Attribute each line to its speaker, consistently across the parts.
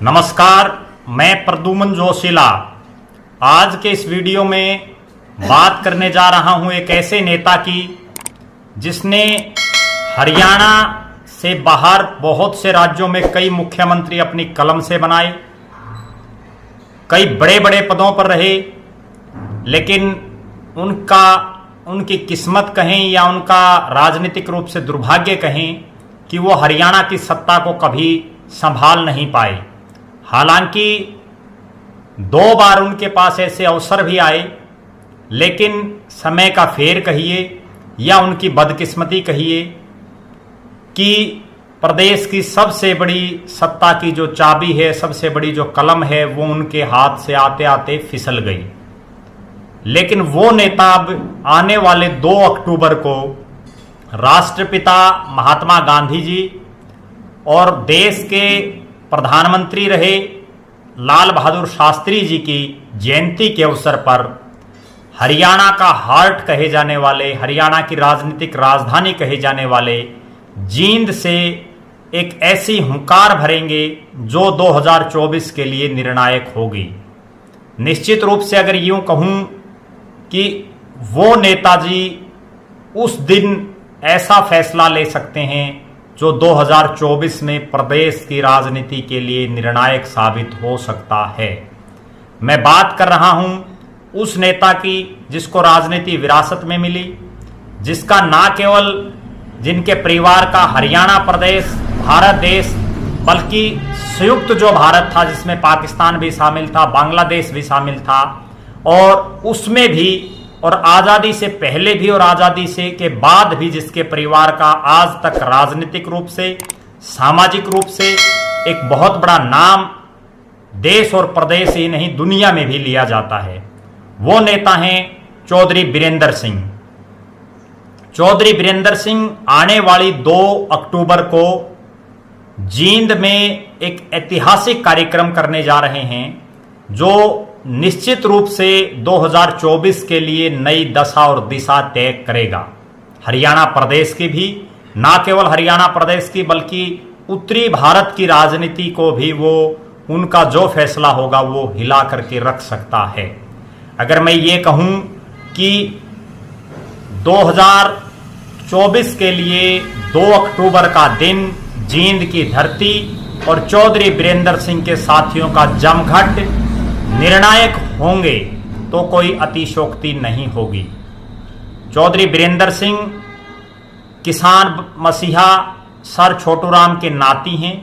Speaker 1: नमस्कार, मैं प्रद्युमन जोशीला। आज के इस वीडियो में बात करने जा रहा हूं एक ऐसे नेता की जिसने हरियाणा से बाहर बहुत से राज्यों में कई मुख्यमंत्री अपनी कलम से बनाए, कई बड़े बड़े पदों पर रहे, लेकिन उनकी किस्मत कहें या उनका राजनीतिक रूप से दुर्भाग्य कहें कि वो हरियाणा की सत्ता को कभी संभाल नहीं पाए। हालांकि 2 बार उनके पास ऐसे अवसर भी आए, लेकिन समय का फेर कहिए या उनकी बदकिस्मती कहिए कि प्रदेश की सबसे बड़ी सत्ता की जो चाबी है, सबसे बड़ी जो कलम है, वो उनके हाथ से आते आते फिसल गई। लेकिन वो नेता अब आने वाले 2 अक्टूबर को राष्ट्रपिता महात्मा गांधी जी और देश के प्रधानमंत्री रहे लाल बहादुर शास्त्री जी की जयंती के अवसर पर हरियाणा का हार्ट कहे जाने वाले, हरियाणा की राजनीतिक राजधानी कहे जाने वाले जींद से एक ऐसी हुंकार भरेंगे जो 2024 के लिए निर्णायक होगी। निश्चित रूप से अगर यूं कहूं कि वो नेताजी उस दिन ऐसा फैसला ले सकते हैं जो 2024 में प्रदेश की राजनीति के लिए निर्णायक साबित हो सकता है। मैं बात कर रहा हूं उस नेता की जिसको राजनीति विरासत में मिली, जिसका ना केवल जिनके परिवार का हरियाणा प्रदेश, भारत देश, बल्कि संयुक्त जो भारत था जिसमें पाकिस्तान भी शामिल था, बांग्लादेश भी शामिल था, और उसमें भी और आज़ादी से पहले भी और आज़ादी से के बाद भी जिसके परिवार का आज तक राजनीतिक रूप से, सामाजिक रूप से एक बहुत बड़ा नाम देश और प्रदेश ही नहीं दुनिया में भी लिया जाता है, वो नेता हैं चौधरी बीरेंद्र सिंह। चौधरी बीरेंद्र सिंह आने वाली 2 अक्टूबर को जींद में एक ऐतिहासिक कार्यक्रम करने जा रहे हैं जो निश्चित रूप से 2024 के लिए नई दशा और दिशा तय करेगा। हरियाणा प्रदेश की भी, ना केवल हरियाणा प्रदेश की बल्कि उत्तरी भारत की राजनीति को भी वो उनका जो फैसला होगा वो हिला करके रख सकता है। अगर मैं ये कहूं कि 2024 के लिए 2 अक्टूबर का दिन जींद की धरती और चौधरी बीरेंद्र सिंह के साथियों का जमघट निर्णायक होंगे तो कोई अतिशयोक्ति नहीं होगी। चौधरी बीरेंद्र सिंह किसान मसीहा सर छोटूराम के नाती हैं।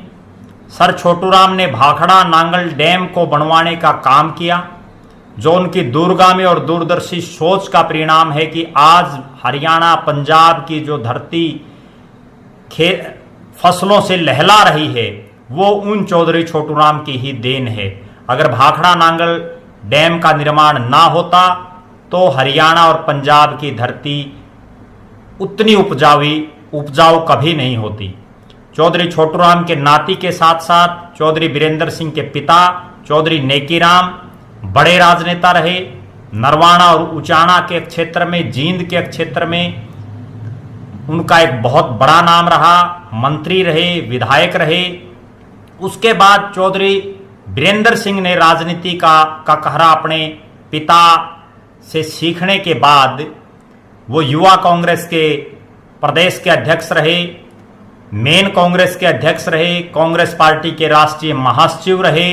Speaker 1: सर छोटूराम ने भाखड़ा नांगल डैम को बनवाने का काम किया, जो उनकी दूरगामी और दूरदर्शी सोच का परिणाम है कि आज हरियाणा पंजाब की जो धरती फसलों से लहला रही है वो उन चौधरी छोटूराम की ही देन है। अगर भाखड़ा नांगल डैम का निर्माण ना होता तो हरियाणा और पंजाब की धरती उतनी उपजाऊ कभी नहीं होती। चौधरी छोटूराम के नाती के साथ साथ चौधरी बीरेंद्र सिंह के पिता चौधरी नेकीराम बड़े राजनेता रहे। नरवाना और उचाना के क्षेत्र में, जींद के क्षेत्र में उनका एक बहुत बड़ा नाम रहा, मंत्री रहे, विधायक रहे। उसके बाद चौधरी बीरेंद्र सिंह ने राजनीति का कहरा अपने पिता से सीखने के बाद वो युवा कांग्रेस के प्रदेश के अध्यक्ष रहे, मेन कांग्रेस के अध्यक्ष रहे, कांग्रेस पार्टी के राष्ट्रीय महासचिव रहे,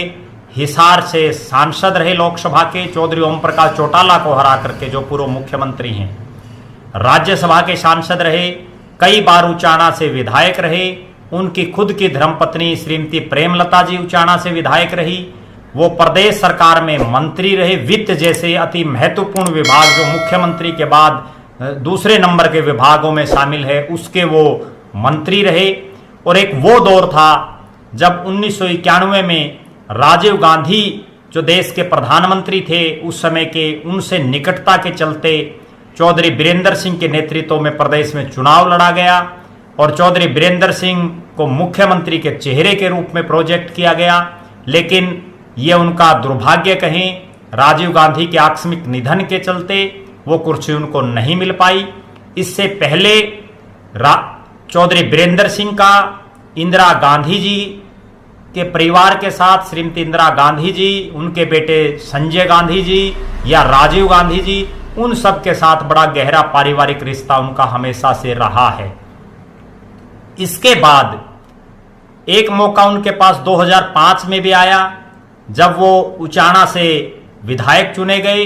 Speaker 1: हिसार से सांसद रहे लोकसभा के चौधरी ओम प्रकाश चौटाला को हरा करके, जो पूर्व मुख्यमंत्री हैं, राज्यसभा के सांसद रहे, कई बार उचाना से विधायक रहे। उनकी खुद की धर्मपत्नी श्रीमती प्रेमलता जी उचाना से विधायक रही। वो प्रदेश सरकार में मंत्री रहे, वित्त जैसे अति महत्वपूर्ण विभाग जो मुख्यमंत्री के बाद दूसरे नंबर के विभागों में शामिल है उसके वो मंत्री रहे। और एक वो दौर था जब 1991 में राजीव गांधी जो देश के प्रधानमंत्री थे उस समय के, उनसे निकटता के चलते चौधरी बीरेंद्र सिंह के नेतृत्व में प्रदेश में चुनाव लड़ा गया और चौधरी बीरेंद्र सिंह को मुख्यमंत्री के चेहरे के रूप में प्रोजेक्ट किया गया। लेकिन ये उनका दुर्भाग्य कहें, राजीव गांधी के आकस्मिक निधन के चलते वो कुर्सी उनको नहीं मिल पाई। इससे पहले चौधरी बीरेंद्र सिंह का इंदिरा गांधी जी के परिवार के साथ श्रीमती इंदिरा गांधी जी, उनके बेटे संजय गांधी जी या राजीव गांधी जी, उन सब के साथ बड़ा गहरा पारिवारिक रिश्ता उनका हमेशा से रहा है। इसके बाद एक मौका उनके पास 2005 में भी आया, जब वो उचाना से विधायक चुने गए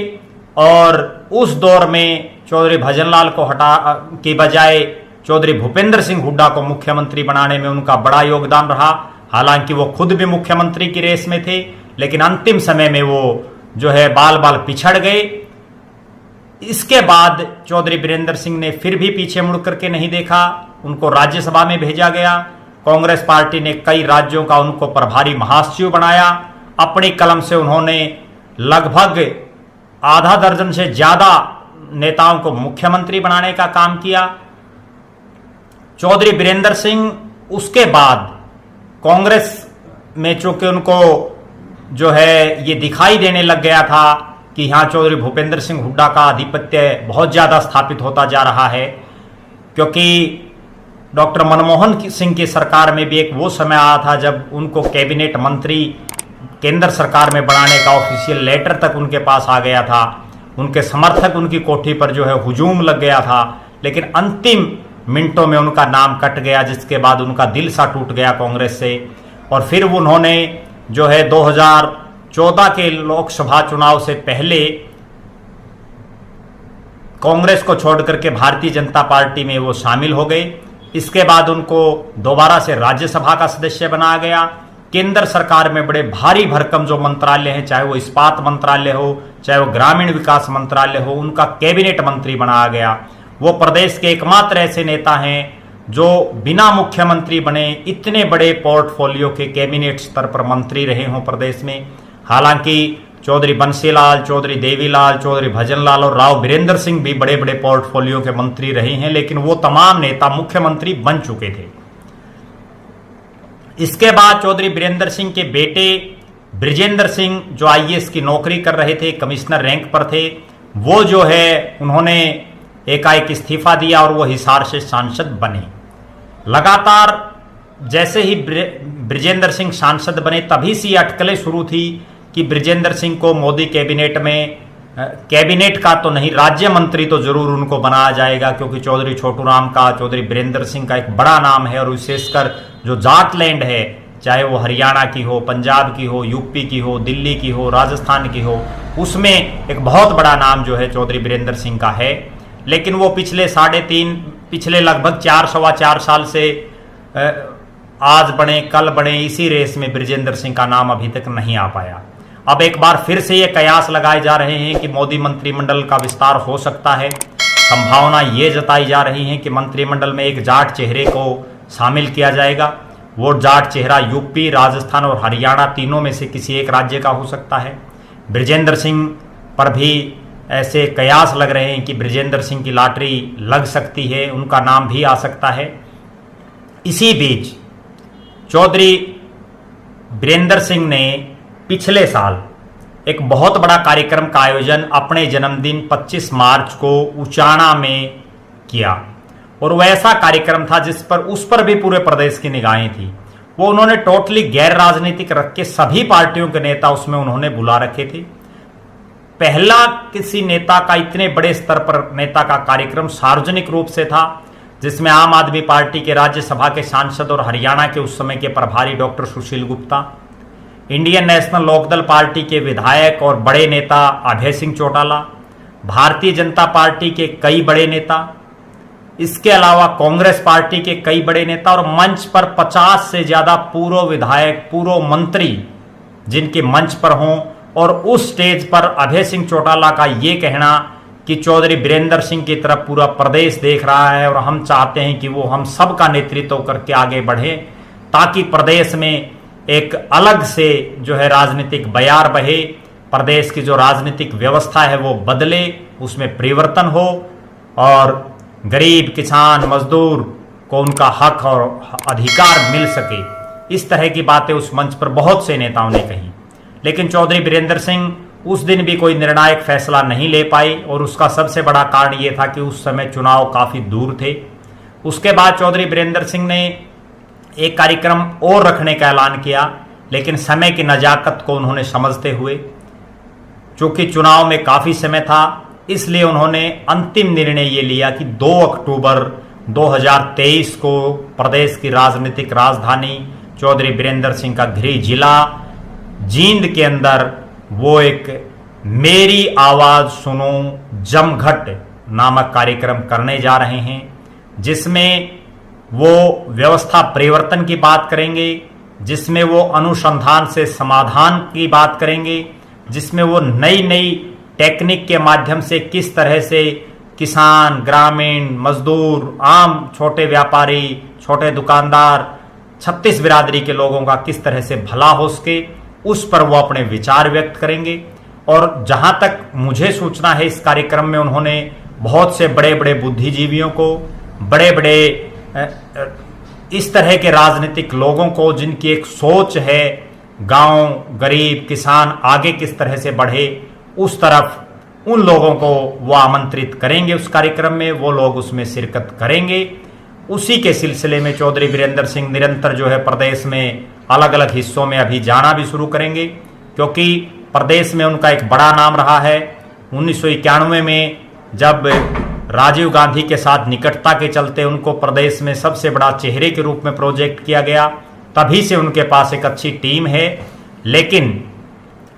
Speaker 1: और उस दौर में चौधरी भजनलाल को हटा के बजाय चौधरी भूपेंद्र सिंह हुड्डा को मुख्यमंत्री बनाने में उनका बड़ा योगदान रहा। हालांकि वो खुद भी मुख्यमंत्री की रेस में थे, लेकिन अंतिम समय में वो जो है बाल बाल पिछड़ गए। इसके बाद चौधरी बीरेंद्र सिंह ने फिर भी पीछे मुड़ करके नहीं देखा, उनको राज्यसभा में भेजा गया। कांग्रेस पार्टी ने कई राज्यों का उनको प्रभारी महासचिव बनाया। अपनी कलम से उन्होंने लगभग आधा दर्जन से ज्यादा नेताओं को मुख्यमंत्री बनाने का काम किया। चौधरी बीरेंद्र सिंह उसके बाद कांग्रेस में चूंकि उनको जो है ये दिखाई देने लग गया था कि यहाँ चौधरी भूपेंद्र सिंह हुड्डा का आधिपत्य बहुत ज्यादा स्थापित होता जा रहा है, क्योंकि डॉक्टर मनमोहन सिंह की सरकार में भी एक वो समय आया था जब उनको कैबिनेट मंत्री केंद्र सरकार में बनाने का ऑफिशियल लेटर तक उनके पास आ गया था। उनके समर्थक उनकी कोठी पर जो है हुजूम लग गया था, लेकिन अंतिम मिनटों में उनका नाम कट गया, जिसके बाद उनका दिल सा टूट गया कांग्रेस से। और फिर उन्होंने जो है 2014 के लोकसभा चुनाव से पहले कांग्रेस को छोड़ करके भारतीय जनता पार्टी में वो शामिल हो गए। इसके बाद उनको दोबारा से राज्यसभा का सदस्य बनाया गया। केंद्र सरकार में बड़े भारी भरकम जो मंत्रालय हैं, चाहे वो इस्पात मंत्रालय हो, चाहे वो ग्रामीण विकास मंत्रालय हो, उनका कैबिनेट मंत्री बनाया गया। वो प्रदेश के एकमात्र ऐसे नेता हैं जो बिना मुख्यमंत्री बने इतने बड़े पोर्टफोलियो के कैबिनेट स्तर पर मंत्री रहे हों प्रदेश में। हालांकि चौधरी बंसीलाल, चौधरी देवीलाल, चौधरी भजनलाल और राव बीरेंद्र सिंह भी बड़े बड़े पोर्टफोलियो के मंत्री रहे हैं, लेकिन वो तमाम नेता मुख्यमंत्री बन चुके थे। इसके बाद चौधरी बीरेंद्र सिंह के बेटे ब्रिजेंद्र सिंह जो आईएएस की नौकरी कर रहे थे, कमिश्नर रैंक पर थे, वो जो है उन्होंने एकाएक इस्तीफा दिया और वो हिसार से सांसद बने। लगातार जैसे ही ब्रिजेंद्र सिंह सांसद बने तभी से अटकलें शुरू थी कि ब्रिजेंद्र सिंह को मोदी कैबिनेट में, कैबिनेट का तो नहीं, राज्य मंत्री तो जरूर उनको बनाया जाएगा, क्योंकि चौधरी छोटूराम का, चौधरी बीरेंद्र सिंह का एक बड़ा नाम है। और विशेषकर जो जाटलैंड है, चाहे वो हरियाणा की हो, पंजाब की हो, यूपी की हो, दिल्ली की हो, राजस्थान की हो, उसमें एक बहुत बड़ा नाम जो है चौधरी बीरेंद्र सिंह का है। लेकिन वो पिछले लगभग 4 साल से आज बने कल बने इसी रेस में ब्रिजेंद्र सिंह का नाम अभी तक नहीं आ पाया। अब एक बार फिर से ये कयास लगाए जा रहे हैं कि मोदी मंत्रिमंडल का विस्तार हो सकता है। संभावना ये जताई जा रही है कि मंत्रिमंडल में एक जाट चेहरे को शामिल किया जाएगा। वो जाट चेहरा यूपी, राजस्थान और हरियाणा तीनों में से किसी एक राज्य का हो सकता है। ब्रिजेंद्र सिंह पर भी ऐसे कयास लग रहे हैं कि ब्रिजेंद्र सिंह की लॉटरी लग सकती है, उनका नाम भी आ सकता है। इसी बीच चौधरी बीरेंद्र सिंह ने पिछले साल एक बहुत बड़ा कार्यक्रम का आयोजन अपने जन्मदिन 25 मार्च को उचाना में किया, और वह ऐसा कार्यक्रम था उस पर भी पूरे प्रदेश की निगाहें थी। वो उन्होंने टोटली गैर राजनीतिक रख के सभी पार्टियों के नेता उसमें उन्होंने बुला रखे थे। पहला किसी नेता का, इतने बड़े स्तर पर नेता का कार्यक्रम सार्वजनिक रूप से था, जिसमें आम आदमी पार्टी के राज्यसभा के सांसद और हरियाणा के उस समय के प्रभारी doctor Sushil Gupta, Indian National Lokdal party के विधायक और बड़े नेता अभय सिंह चौटाला, भारतीय जनता पार्टी के कई बड़े नेता, इसके अलावा कांग्रेस पार्टी के कई बड़े नेता, और मंच पर 50 से ज्यादा पूर्व विधायक, पूर्व मंत्री जिनके मंच पर हों। और उस स्टेज पर अभय सिंह चौटाला का ये कहना कि चौधरी बीरेंद्र सिंह की तरफ पूरा प्रदेश देख रहा है और हम चाहते हैं कि वो हम सब का नेतृत्व करके आगे बढ़े, ताकि प्रदेश में एक अलग से जो है राजनीतिक बयार बहे, प्रदेश की जो राजनीतिक व्यवस्था है वो बदले, उसमें परिवर्तन हो और गरीब, किसान, मजदूर को उनका हक और अधिकार मिल सके। इस तरह की बातें उस मंच पर बहुत से नेताओं ने कही। लेकिन चौधरी बीरेंद्र सिंह उस दिन भी कोई निर्णायक फैसला नहीं ले पाई, और उसका सबसे बड़ा कारण ये था कि उस समय चुनाव काफी दूर थे। उसके बाद चौधरी बीरेंद्र सिंह ने एक कार्यक्रम और रखने का ऐलान किया, लेकिन समय की नज़ाकत को उन्होंने समझते हुए, चूंकि चुनाव में काफ़ी समय था, इसलिए उन्होंने अंतिम निर्णय ये लिया कि 2 अक्टूबर 2023 को प्रदेश की राजनीतिक राजधानी चौधरी बीरेंद्र सिंह का गृह जिला जींद के अंदर वो एक मेरी आवाज़ सुनो जमघट नामक कार्यक्रम करने जा रहे हैं, जिसमें वो व्यवस्था परिवर्तन की बात करेंगे, जिसमें वो अनुसंधान से समाधान की बात करेंगे, जिसमें वो नई नई टेक्निक के माध्यम से किस तरह से किसान, ग्रामीण, मजदूर, आम छोटे व्यापारी, छोटे दुकानदार, 36 बिरादरी के लोगों का किस तरह से भला हो सके, उस पर वो अपने विचार व्यक्त करेंगे। और जहां तक मुझे सूचना है, इस कार्यक्रम में उन्होंने बहुत से बड़े बड़े बुद्धिजीवियों को, बड़े बड़े इस तरह के राजनीतिक लोगों को जिनकी एक सोच है गांव, गरीब, किसान आगे किस तरह से बढ़े, उस तरफ उन लोगों को वो आमंत्रित करेंगे उस कार्यक्रम में, वो लोग उसमें शिरकत करेंगे। उसी के सिलसिले में चौधरी बीरेंद्र सिंह निरंतर जो है प्रदेश में अलग अलग हिस्सों में अभी जाना भी शुरू करेंगे, क्योंकि प्रदेश में उनका एक बड़ा नाम रहा है। 1991 में जब राजीव गांधी के साथ निकटता के चलते उनको प्रदेश में सबसे बड़ा चेहरे के रूप में प्रोजेक्ट किया गया, तभी से उनके पास एक अच्छी टीम है। लेकिन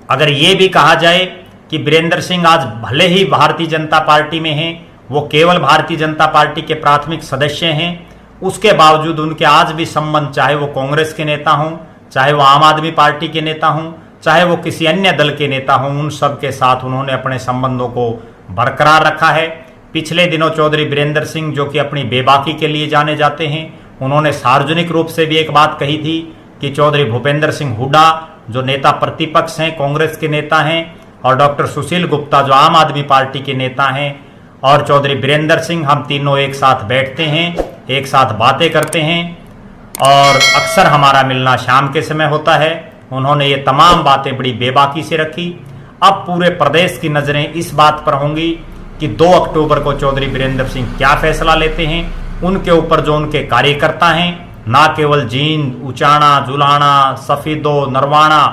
Speaker 1: अगर ये भी कहा जाए कि बीरेंद्र सिंह आज भले ही भारतीय जनता पार्टी में हैं, वो केवल भारतीय जनता पार्टी के प्राथमिक सदस्य हैं, उसके बावजूद उनके आज भी संबंध, चाहे वो कांग्रेस के नेता हों, चाहे वो आम आदमी पार्टी के नेता हों, चाहे वो किसी अन्य दल के नेता हों, उन सब के साथ उन्होंने अपने संबंधों को बरकरार रखा है। पिछले दिनों चौधरी बीरेंद्र सिंह, जो कि अपनी बेबाकी के लिए जाने जाते हैं, उन्होंने सार्वजनिक रूप से भी एक बात कही थी कि चौधरी भूपेंद्र सिंह हुड्डा जो नेता प्रतिपक्ष हैं, कांग्रेस के नेता हैं, और डॉक्टर सुशील गुप्ता जो आम आदमी पार्टी के नेता हैं, और चौधरी बीरेंद्र सिंह, हम तीनों एक साथ बैठते हैं, एक साथ बातें करते हैं और अक्सर हमारा मिलना शाम के समय होता है। उन्होंने ये तमाम बातें बड़ी बेबाकी से रखी। अब पूरे प्रदेश की नज़रें इस बात पर होंगी कि 2 अक्टूबर को चौधरी बीरेंद्र सिंह क्या फैसला लेते हैं। उनके ऊपर जो उनके कार्यकर्ता हैं, ना केवल जींद, उचाना, जुलाना, सफीदो, नरवाना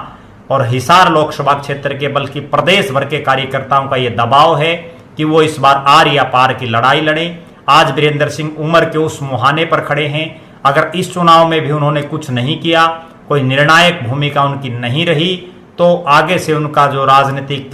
Speaker 1: और हिसार लोकसभा क्षेत्र के, बल्कि प्रदेश भर के कार्यकर्ताओं का ये दबाव है कि वो इस बार आर या पार की लड़ाई लड़ें। आज बीरेंद्र सिंह उम्र के उस मुहाने पर खड़े हैं। अगर इस चुनाव में भी उन्होंने कुछ नहीं किया, कोई निर्णायक भूमिका उनकी नहीं रही, तो आगे से उनका जो राजनीतिक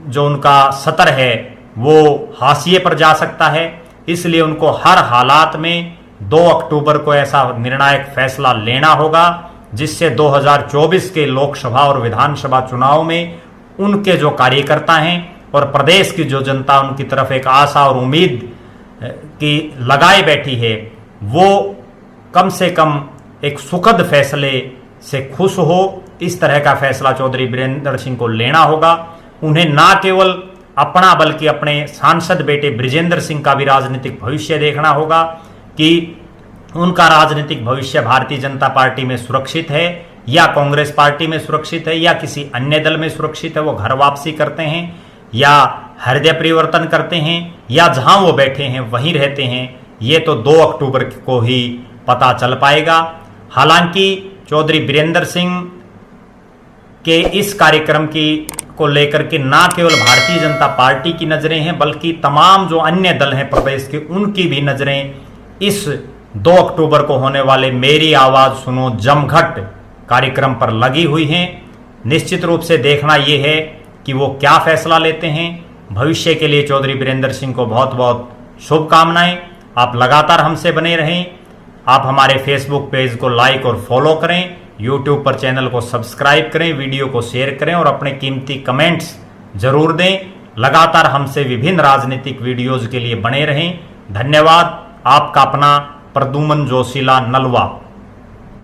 Speaker 1: जो उनका सतर है वो हाशिए पर जा सकता है। इसलिए उनको हर हालात में 2 अक्टूबर को ऐसा निर्णायक फैसला लेना होगा जिससे 2024 के लोकसभा और विधानसभा चुनाव में उनके जो कार्यकर्ता हैं और प्रदेश की जो जनता उनकी तरफ एक आशा और उम्मीद की लगाए बैठी है, वो कम से कम एक सुखद फैसले से खुश हो। इस तरह का फैसला चौधरी बीरेंद्र सिंह को लेना होगा। उन्हें ना केवल अपना बल्कि अपने सांसद बेटे बृजेंद्र सिंह का भी राजनीतिक भविष्य देखना होगा कि उनका राजनीतिक भविष्य भारतीय जनता पार्टी में सुरक्षित है या कांग्रेस पार्टी में सुरक्षित है या किसी अन्य दल में सुरक्षित है। वो घर वापसी करते हैं या हृदय परिवर्तन करते हैं या जहां वो बैठे हैं वहीं रहते हैं, ये तो 2 अक्टूबर को ही पता चल पाएगा। हालांकि चौधरी बीरेंद्र सिंह के इस कार्यक्रम को लेकर के ना केवल भारतीय जनता पार्टी की नजरें हैं, बल्कि तमाम जो अन्य दल हैं प्रदेश के, उनकी भी नजरें इस 2 अक्टूबर को होने वाले मेरी आवाज सुनो जमघट कार्यक्रम पर लगी हुई हैं। निश्चित रूप से देखना यह है कि वो क्या फैसला लेते हैं। भविष्य के लिए चौधरी बीरेंद्र सिंह को बहुत बहुत शुभकामनाएं। आप लगातार हमसे बने रहें। आप हमारे फेसबुक पेज को लाइक और फॉलो करें, यूट्यूब पर चैनल को सब्सक्राइब करें, वीडियो को शेयर करें और अपने कीमती कमेंट्स जरूर दें। लगातार हमसे विभिन्न राजनीतिक वीडियोज के लिए बने रहें। धन्यवाद। आपका अपना प्रद्युमन जोशीला नलवा।